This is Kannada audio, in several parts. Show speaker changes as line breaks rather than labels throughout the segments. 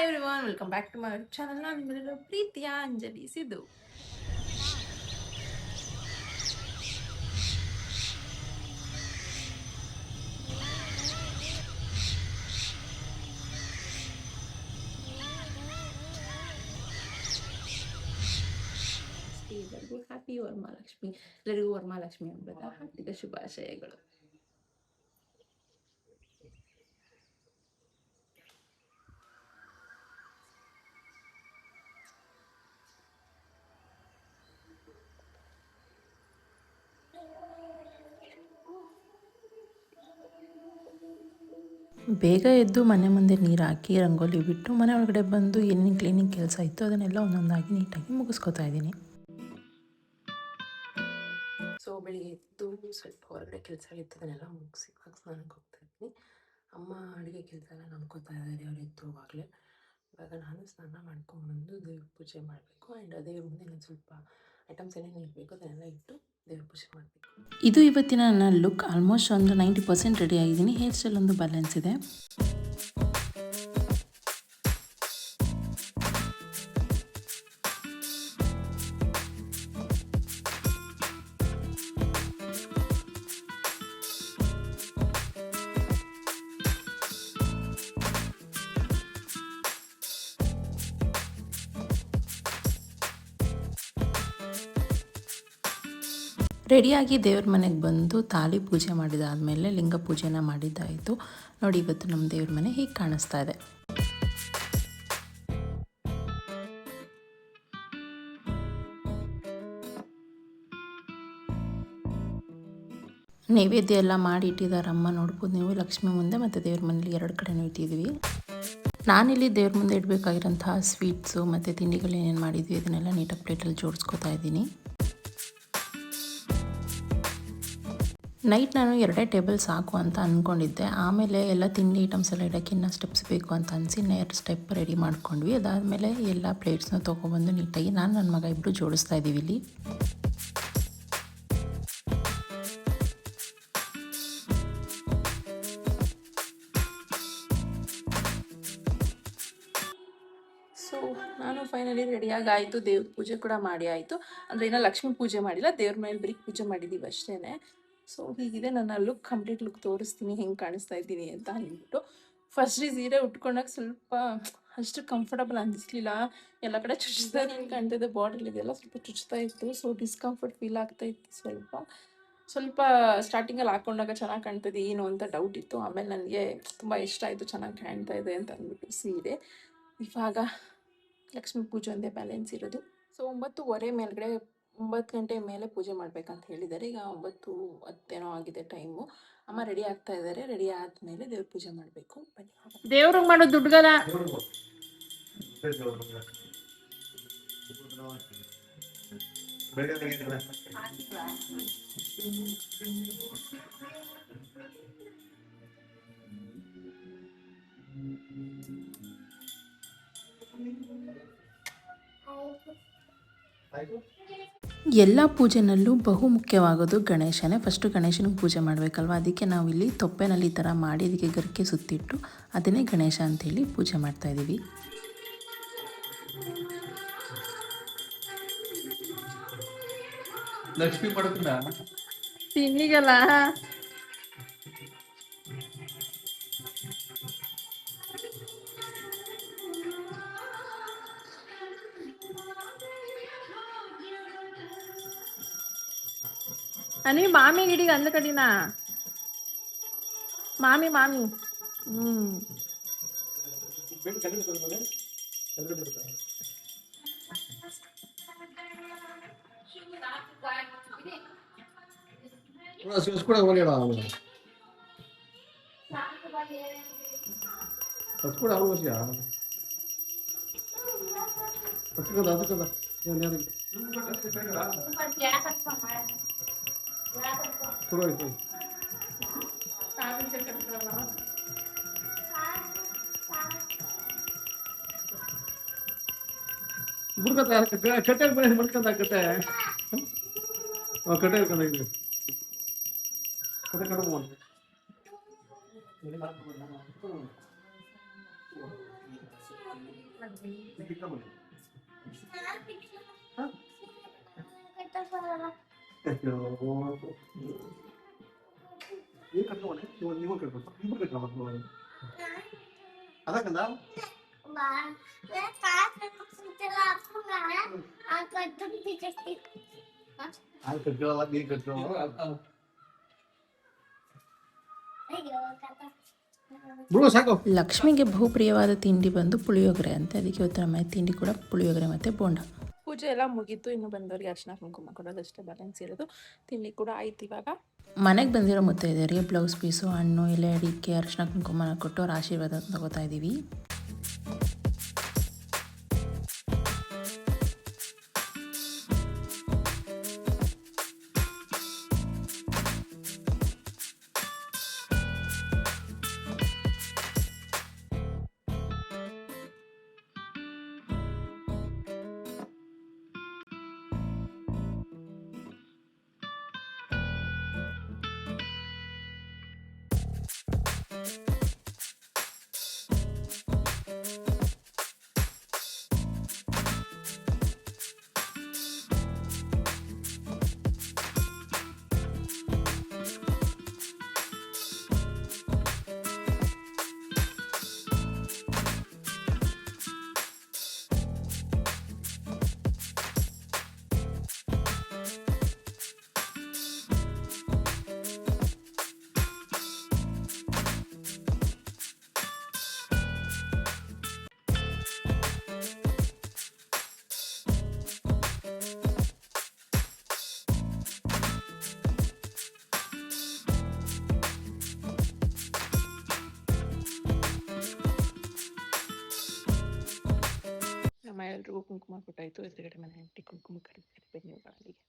Everyone, welcome back to my channel. ನಾನು ನಿಮ್ಮೆಲ್ಲರ ಪ್ರೀತಿಯ ಅಂಜಲಿ ಸಿದ್ದು. ಎಲ್ಲರಿಗೂ ಹ್ಯಾಪಿ ವರಮಹಾಲಕ್ಷ್ಮಿ. ಎಲ್ಲರಿಗೂ ವರಮಹಾಲಕ್ಷ್ಮಿ ಹಬ್ಬದ ಹಾರ್ದಿಕ ಶುಭಾಶಯಗಳು. ಬೇಗ ಎದ್ದು ಮನೆ ಮುಂದೆ ನೀರು ಹಾಕಿ ರಂಗೋಲಿ ಬಿಟ್ಟು ಮನೆ ಒಳಗಡೆ ಬಂದು ಏನೇನು ಕ್ಲೀನಿಂಗ್ ಕೆಲಸ ಇತ್ತು ಅದನ್ನೆಲ್ಲ ಒಂದೊಂದಾಗಿ ನೀಟಾಗಿ ಮುಗಿಸ್ಕೊತಾ ಇದ್ದೀನಿ. ಸೊ ಬೆಳಿಗ್ಗೆ ಎದ್ದು ಸ್ವಲ್ಪ ಹೊರಗಡೆ ಕೆಲಸ ಇರ್ತದನ್ನೆಲ್ಲ ಮುಗಿಸಿ ಸ್ನಾನಕ್ಕೆ ಹೋಗ್ತಾ ಇದ್ದೀನಿ. ಅಮ್ಮ ಅಡುಗೆ ಕೆಲಸ ಎಲ್ಲ ನೋಡ್ಕೋತಾ ಇದ್ದಾರೆ ಅವ್ರು ಎತ್ತುವಾಗಲೇ. ಇವಾಗ ನಾನು ಸ್ನಾನ ಮಾಡ್ಕೊಂಡ್ಬಂದು ದೇವ್ರ ಪೂಜೆ ಮಾಡಬೇಕು. ಆ್ಯಂಡ್ ದೇವ್ರ ಮುಂದೆ ನಾನು ಸ್ವಲ್ಪ ಐಟಮ್ಸ್ ಏನೇನು ಇರಬೇಕು ಅದನ್ನೆಲ್ಲ ಇಟ್ಟು ದೇವ್ರ ಪೂಜೆ ಮಾಡಬೇಕು. ಇದು ಇವತ್ತಿನ ನನ್ನ ಲುಕ್. ಆಲ್ಮೋಸ್ಟ್ ಒಂದು 90% ರೆಡಿ ಆಗಿದ್ದೀನಿ. ಹೇರ್ ಸ್ಟೈಲ್ ಒಂದು ಬ್ಯಾಲೆನ್ಸ್ ಇದೆ. ರೆಡಿಯಾಗಿ ದೇವ್ರ ಮನೆಗೆ ಬಂದು ತಾಲಿ ಪೂಜೆ ಮಾಡಿದಾದಮೇಲೆ ಲಿಂಗ ಪೂಜೆನ ಮಾಡಿದ್ದಾಯಿತು. ನೋಡಿ, ಇವತ್ತು ನಮ್ಮ ದೇವ್ರ ಮನೆ ಹೀಗೆ ಕಾಣಿಸ್ತಾ ಇದೆ. ನೈವೇದ್ಯ ಎಲ್ಲ ಮಾಡಿ ಇಟ್ಟಿದ್ದಾರೆ ಅಮ್ಮ. ನೋಡ್ಬೋದು ನೀವು, ಲಕ್ಷ್ಮಿ ಮುಂದೆ ಮತ್ತು ದೇವ್ರ ಮನೇಲಿ ಎರಡು ಕಡೆನೂ ಇಟ್ಟಿದ್ವಿ. ನಾನಿಲ್ಲಿ ದೇವ್ರ ಮುಂದೆ ಇಡಬೇಕಾಗಿರೋಂತಹ ಸ್ವೀಟ್ಸು ಮತ್ತು ತಿಂಡಿಗಳು ಏನೇನು ಮಾಡಿದ್ವಿ ಅದನ್ನೆಲ್ಲ ನೀಟಾಗಿ ಪ್ಲೇಟಲ್ಲಿ ಜೋಡಿಸ್ಕೊತಾ ಇದ್ದೀನಿ. ನೈಟ್ ನಾನು 2 ಟೇಬಲ್ ಸಾಕು ಅಂತ ಅಂದ್ಕೊಂಡಿದ್ದೆ. ಆಮೇಲೆ ಎಲ್ಲ ತಿಂಡಿ ಐಟಮ್ಸ್ ಎಲ್ಲ ಇಡೋಕ್ಕೆ ಇನ್ನೂ ಸ್ಟೆಪ್ಸ್ ಬೇಕು ಅಂತ ಅನಿಸಿ 2 ಸ್ಟೆಪ್ ರೆಡಿ ಮಾಡ್ಕೊಂಡ್ವಿ. ಅದಾದಮೇಲೆ ಎಲ್ಲ ಪ್ಲೇಟ್ಸ್ನ ತೊಗೊಬಂದು ನೀಟಾಗಿ ನಾನು ನನ್ನ ಮಗ ಇಬ್ಬರು ಜೋಡಿಸ್ತಾ ಇದ್ದೀವಿ ಇಲ್ಲಿ. ಸೊ ನಾನು ಫೈನಲಿ ರೆಡಿಯಾಗಿ ಆಯಿತು. ದೇವ್ರ ಪೂಜೆ ಕೂಡ ಮಾಡಿ ಆಯಿತು. ಅಂದರೆ ಇನ್ನೂ ಲಕ್ಷ್ಮೀ ಪೂಜೆ ಮಾಡಿಲ್ಲ, ದೇವ್ರ ಮೇಲೆ ಬರೀ ಪೂಜೆ ಮಾಡಿದ್ದೀವಿ ಅಷ್ಟೇ. ಸೊ ಹೀಗಿದೆ ನನ್ನ ಲುಕ್. ಕಂಪ್ಲೀಟ್ ಲುಕ್ ತೋರಿಸ್ತೀನಿ ಹೆಂಗೆ ಕಾಣಿಸ್ತಾ ಇದ್ದೀನಿ ಅಂತ ಅಂದ್ಬಿಟ್ಟು. ಫಸ್ಟ್ರಿ ಸೀರೆ ಉಟ್ಕೊಂಡಾಗ ಸ್ವಲ್ಪ ಅಷ್ಟು ಕಂಫರ್ಟಬಲ್ ಅನ್ನಿಸ್ಲಿಲ್ಲ. ಎಲ್ಲ ಕಡೆ ಚುಚ್ಚಿಸ್ತಾ ಕಾಣ್ತಿದೆ, ಬಾಡಿಲಿ ಇದೆಲ್ಲ ಸ್ವಲ್ಪ ಚುಚ್ತಾ ಇತ್ತು. ಸೊ ಡಿಸ್ಕಂಫರ್ಟ್ ಫೀಲ್ ಆಗ್ತಾ ಇತ್ತು ಸ್ವಲ್ಪ ಸ್ಟಾರ್ಟಿಂಗಲ್ಲಿ ಹಾಕ್ಕೊಂಡಾಗ ಚೆನ್ನಾಗಿ ಕಾಣ್ತಿದೆ ಏನು ಅಂತ ಡೌಟ್ ಇತ್ತು. ಆಮೇಲೆ ನನಗೆ ತುಂಬ ಇಷ್ಟ ಆಯಿತು, ಚೆನ್ನಾಗಿ ಕಾಣ್ತಾ ಇದೆ ಅಂತ ಅಂದ್ಬಿಟ್ಟು ಸೀರೆ. ಇವಾಗ ಲಕ್ಷ್ಮೀ ಪೂಜೆ ಒಂದೇ ಬ್ಯಾಲೆನ್ಸ್ ಇರೋದು. ಸೊ 9:15 ಮೇಲ್ಗಡೆ 9 ಗಂಟೆ ಮೇಲೆ ಪೂಜೆ ಮಾಡಬೇಕಂತ ಹೇಳಿದ್ದಾರೆ. ಈಗ 9:10 ಆಗಿದೆ ಟೈಮು. ಅಮ್ಮ ರೆಡಿ ಆಗ್ತಾ ಇದ್ದಾರೆ. ರೆಡಿ ಆದಮೇಲೆ ದೇವ್ರ ಪೂಜೆ ಮಾಡಬೇಕು. ಬನ್ನಿ, ದೇವ್ರಿಗೆ ಮಾಡೋ ದುಡ್ಡುಗಲ ಎಲ್ಲ ಪೂಜೆನಲ್ಲೂ ಬಹು ಮುಖ್ಯವಾಗೋದು ಗಣೇಶನೇ. ಫಸ್ಟು ಗಣೇಶನಿಗೆ ಪೂಜೆ ಮಾಡಬೇಕಲ್ವ, ಅದಕ್ಕೆ ನಾವು ಇಲ್ಲಿ ತೊಪ್ಪೆನಲ್ಲಿ ಈ ಥರ ಮಾಡಿ ಅದಕ್ಕೆ ಗರಿಕೆ ಸುತ್ತಿಟ್ಟು ಅದನ್ನೇ ಗಣೇಶ ಅಂತೇಳಿ ಪೂಜೆ ಮಾಡ್ತಾಯಿದ್ದೀವಿ.
ಲಕ್ಷ್ಮಿ ಪಡ್ಕೊಂಡ
ತಿನ್ನಿಗಲ್ಲ అని మామి గిడికి అందుకడినా మామి
కూడా పోలేడా కూడా అవ్వచ్చా ಅದು కదా ಕಟ್ಟೆ ಮಾಡ್ಕೊಂಡ ಕಟ್ಟೆ ಕಟ್ಟೆ ಕಟ್ಟೆ ಅದಕ್ಕಂದ ಅದು ಕಟ್ಕೊಳ್ಳಲ್ಲ ನೀರು ಕಟ್ಕೊಳ್ಳಲ್ಲ ಬಿಡು ಸಾಕು.
ಲಕ್ಷ್ಮಿಗೆ ಬಹುಪ್ರಿಯವಾದ ತಿಂಡಿ ಬಂದು ಪುಳಿಯೋಗರೆ ಅಂತೆ. ಅದಕ್ಕೆ ಇವತ್ತು ನಮ್ಮ ತಿಂಡಿ ಕೂಡ ಪುಳಿಯೋಗರೆ ಮತ್ತು ಬೋಂಡ.
ಪೂಜೆ ಎಲ್ಲ ಮುಗೀತು, ಇನ್ನು ಬಂದವರಿಗೆ ಅರ್ಶಿನ ಕುಂಕುಮ ಕೊಡೋದಷ್ಟೇ ಬ್ಯಾಲೆನ್ಸ್ ಇರೋದು. ತಿಂಡಿ ಕೂಡ ಆಯ್ತು ಇವಾಗ.
ಮನೆಗೆ ಬಂದಿರೋ ಮುತ್ತೈದೆಯರಿಗೆ ಬ್ಲೌಸ್ ಪೀಸು, ಹಣ್ಣು, ಎಲೆ ಅಡಿಕೆ, ಅರಿಶಿನ ಕುಂಕುಮನ ಕೊಟ್ಟು ಅವ್ರ ಆಶೀರ್ವಾದ ತಗೋತಾ ಇದ್ದೀವಿ.
ನಮ್ಮ ಎಲ್ರಿಗೂ ಕುಂಕುಮ ಕೊಟ್ಟಾಯಿತು. ಎದುರುಗಡೆ ಮನೆ ಆಂಟಿ ಕುಂಕುಮ ಕರೀತಾರೆ, ಬನ್ನಿ ಅಲ್ಲಿಗೆ.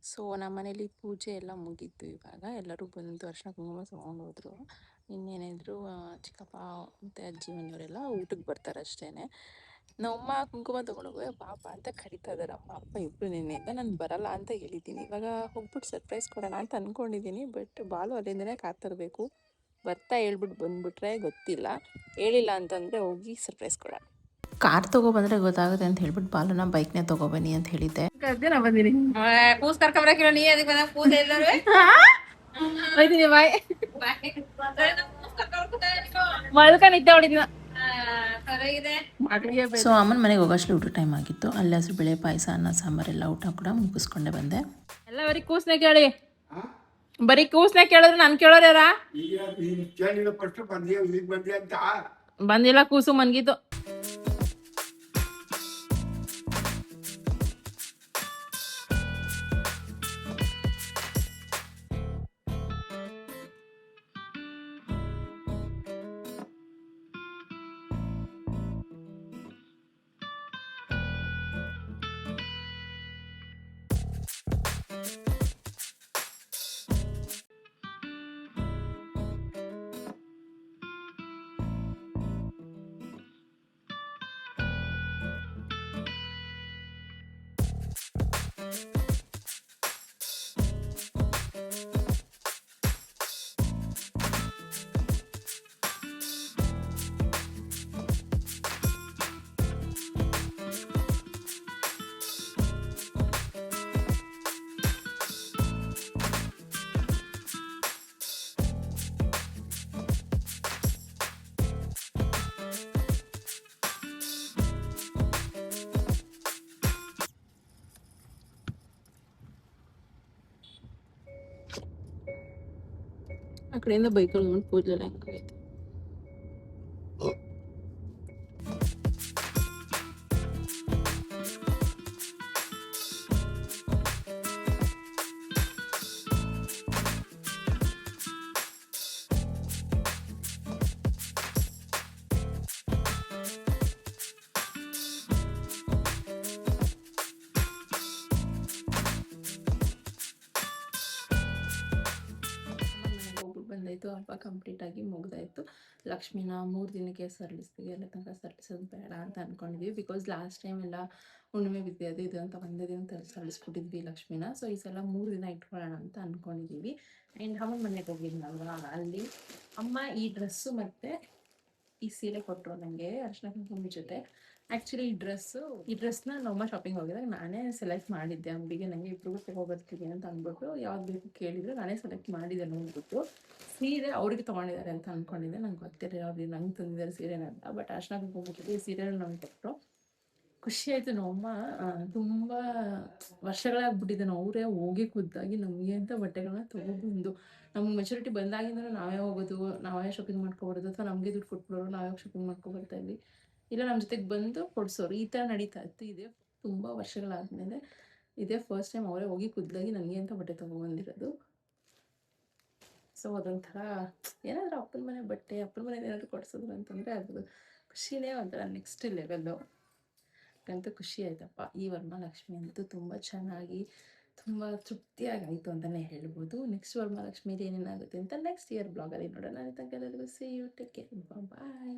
ಸೊ ನಮ್ಮ ಮನೇಲಿ ಪೂಜೆ ಎಲ್ಲ ಮುಗೀತು. ಇವಾಗ ಎಲ್ಲರೂ ಬಂದು ಅರ್ಶಿನ ಕುಂಕುಮ ತೊಗೊಂಡು ಹೋದ್ರು. ಇನ್ನೇನಿದ್ರು ಚಿಕ್ಕಪ್ಪ ಮತ್ತು ಅಜ್ಜಿ ಮನೆಯವರೆಲ್ಲ ಊಟಕ್ಕೆ ಬರ್ತಾರೆ ಅಷ್ಟೇ. ನಮ್ಮಮ್ಮ ಕುಂಕುಮ ತೊಗೊಂಡೋಗುವೆ ಪಾಪ ಅಂತ ಕರಿತಾ ಇದ್ದಾರೆ ಅಮ್ಮ ಅಪ್ಪ ಇಬ್ಬರು. ನಿನ್ನೆಯಿಂದ ನಾನು ಬರಲ್ಲ ಅಂತ ಹೇಳಿದ್ದೀನಿ. ಇವಾಗ ಹೋಗ್ಬಿಟ್ಟು ಸರ್ಪ್ರೈಸ್ ಕೊಡೋಣ ಅಂತ ಅಂದ್ಕೊಂಡಿದ್ದೀನಿ. ಬಟ್ ಬಾಲು ಅಲ್ಲಿಂದನೇ ಕಾತರಬೇಕು. ಬರ್ತಾ ಹೇಳ್ಬಿಟ್ಟು ಬಂದ್ಬಿಟ್ರೆ ಗೊತ್ತಿಲ್ಲ, ಹೇಳಿಲ್ಲ ಅಂತಂದರೆ ಹೋಗಿ ಸರ್ಪ್ರೈಸ್ ಕೊಡೋಣ.
ಕಾರ್ ತೊಗೊಬಂದರೆ ಗೊತ್ತಾಗುತ್ತೆ ಅಂತ ಹೇಳ್ಬಿಟ್ಟು ಬಾಲನ ಬೈಕ್ನೇ ತೊಗೊಬನ್ನಿ ಅಂತ ಹೇಳಿದ್ದೆ.
ಬಂದಿನಿ ಕೂಸ್ ಕರ್ಕೊಂಬರಕಿಲ್ಲ, ನೀ ಅದಕ್ಕೆ ಬಂದ ಕೂಸ್ ಎಲ್ಲರೂ ಬಾಯ್ ಮಲ್ಕ ನಿದ್ದೆ ಹೊಡಿದಿನ.
ಸೊ ಅಮ್ಮನ ಮನೆಗೆ ಹೋಗೋಷ್ಟು ಊಟ ಟೈಮ್ ಆಗಿತ್ತು. ಅಲ್ಲಿ ಹಸಿರು ಬೇಳೆ ಪಾಯಸ, ಅನ್ನ ಸಾಂಬಾರೆಲ್ಲ ಊಟ ಕೂಡ ಮುಗಿಸ್ಕೊಂಡೆ ಬಂದೆ.
ಎಲ್ಲ ಬರೀ ಕೂಸ್ನೆ ಕೇಳಿ, ಬರೀ ಕೂಸ್ನೆ ಕೇಳಿದ್ರೆ ನಾನು ಕೇಳೋರು ಯಾರ? ಬಂದಿಲ್ಲ, ಕೂಸು ಮನ್ಗಿದ್ದು. ಆ ಕಡೆಯಿಂದ ಬೈಕಲ್ಲಿ ನೋಡಿ ಪೂಜೆ ಎಲ್ಲ ಹೆಂಗಾಗೈತೆ. ಬಂದಾಯಿತು, ಹಬ್ಬ ಕಂಪ್ಲೀಟಾಗಿ ಮುಗ್ದಾಯಿತು. ಲಕ್ಷ್ಮಿನ 3 ದಿನಕ್ಕೆ ಸರಳಿಸ್ತೀವಿ, ಎಲ್ಲ ತನಕ ಸರಳಿಸೋದು ಬೇಡ ಅಂತ ಅಂದ್ಕೊಂಡಿದ್ವಿ. ಬಿಕಾಸ್ ಲಾಸ್ಟ್ ಟೈಮ್ ಎಲ್ಲ ಹುಣ್ಣಿಮೆ ಬಿದ್ದು ಅದು ಇದು ಅಂತ ಒಂದೇ ದಿನ ಸರಳಿಸ್ಬಿಟ್ಟಿದ್ವಿ ಲಕ್ಷ್ಮಿನ. ಸೊ ಈ ಸಲ 3 ದಿನ ಇಟ್ಕೊಳ್ಳೋಣ ಅಂತ ಅಂದ್ಕೊಂಡಿದ್ದೀವಿ. ಆ್ಯಂಡ್ ಅಮ್ಮನ ಮನೆಗೆ ಹೋಗಿದ್ನಲ್ವ, ಅಲ್ಲಿ ಅಮ್ಮ ಈ ಡ್ರೆಸ್ಸು ಮತ್ತು ಈ ಸೀರೆ ಕೊಟ್ಟರು ನನಗೆ ಅರ್ಶಿನ ಕುಂಕುಮದ ಜೊತೆ. ಆ್ಯಕ್ಚುಲಿ ಈ ಡ್ರೆಸ್ನ ನಮ್ಮಮ್ಮ ಶಾಪಿಂಗ್ ಹೋಗಿದಾಗ ನಾನೇ ಸೆಲೆಕ್ಟ್ ಮಾಡಿದ್ದೆ. ಅಂಗಡಿಗೆ ನನಗೆ ಇಬ್ಬರಿಗೂ ತೊಗೊಬರ್ತೀವಿ ಅಂತ ಅಂದ್ಬಿಟ್ಟು ಯಾವ್ದು ಬೇಕು ಕೇಳಿದ್ರು, ನಾನೇ ಸೆಲೆಕ್ಟ್ ಮಾಡಿದ್ದೆ ನೋಡ್ಬಿಟ್ಟು. ಸೀರೆ ಅವ್ರಿಗೆ ತೊಗೊಂಡಿದ್ದಾರೆ ಅಂತ ಅಂದ್ಕೊಂಡಿದ್ದೆ, ನಂಗೆ ಗೊತ್ತಿಲ್ಲ ಅವ್ರಿಗೆ ನಂಗೆ ತಂದಿದ್ದಾರೆ ಸೀರೆನಂತ. ಬಟ್ ಅರ್ಶಿನ ಕುಂಕುಮದ ಜೊತೆ ಈ ಸೀರೆನ ನಂಗೆ ಕೊಟ್ಟರು. ಖುಷಿ ಆಯಿತು. ನಮ್ಮಮ್ಮ ತುಂಬ ವರ್ಷಗಳಾಗ್ಬಿಟ್ಟಿದೆ, ಅವರೇ ಹೋಗಿ ಖುದ್ದಾಗಿ ನಮಗೆ ಅಂತ ಬಟ್ಟೆಗಳನ್ನ ತೊಗೊಬಂದು, ನಮ್ಗೆ ಮೆಚುರಿಟಿ ಬಂದಾಗಿಂದಲೂ ನಾವೇ ಹೋಗೋದು, ನಾವೇ ಶಾಪಿಂಗ್ ಮಾಡ್ಕೊಬಾರ್ದು, ಅಥವಾ ನಮಗೆ ದುಡ್ಡು ಕೊಟ್ಬಿಡೋರು, ನಾವೇ ಶಾಪಿಂಗ್ ಮಾಡ್ಕೊಬರ್ತಾ ಇದ್ವಿ. ಇಲ್ಲ ನಮ್ಮ ಜೊತೆಗೆ ಬಂದು ಕೊಡಿಸೋರು, ಈ ಥರ ನಡೀತಾ ಇತ್ತು. ಇದೇ ತುಂಬ ವರ್ಷಗಳಾದಮೇಲೆ ಇದೇ ಫಸ್ಟ್ ಟೈಮ್ ಅವರೇ ಹೋಗಿ ಖುದ್ದಾಗಿ ನನಗೆ ಅಂತ ಬಟ್ಟೆ ತೊಗೊಬಂದಿರೋದು. ಸೊ ಅದೊಂಥರ ಏನಾದರೂ ಅಪ್ಪನ ಮನೆ ಬಟ್ಟೆ, ಅಪ್ಪನ ಮನೇಲಿ ಏನಾದರೂ ಕೊಡಿಸಿದ್ರು ಅಂತಂದರೆ ಅದು ಖುಷಿನೇ ಒಂಥರ ನೆಕ್ಸ್ಟ್ ಲೆವೆಲ್ಲು. ಅಂತೂ ಖುಷಿ ಆಯ್ತಪ್ಪ. ಈ ವರಮಹಾಲಕ್ಷ್ಮಿ ಅಂತೂ ತುಂಬ ಚೆನ್ನಾಗಿ, ತುಂಬ ತೃಪ್ತಿಯಾಗಿ ಆಯಿತು ಅಂತಲೇ ಹೇಳ್ಬೋದು. ನೆಕ್ಸ್ಟ್ ವರಮಹಾಲಕ್ಷ್ಮಿಲಿ ಏನೇನಾಗುತ್ತೆ ಅಂತ ನೆಕ್ಸ್ಟ್ ಇಯರ್ ಬ್ಲಾಗಲ್ಲಿ ನೋಡೋಣ. ತನಕ ಎಲ್ಲರಿಗೂ see you, take care, bye.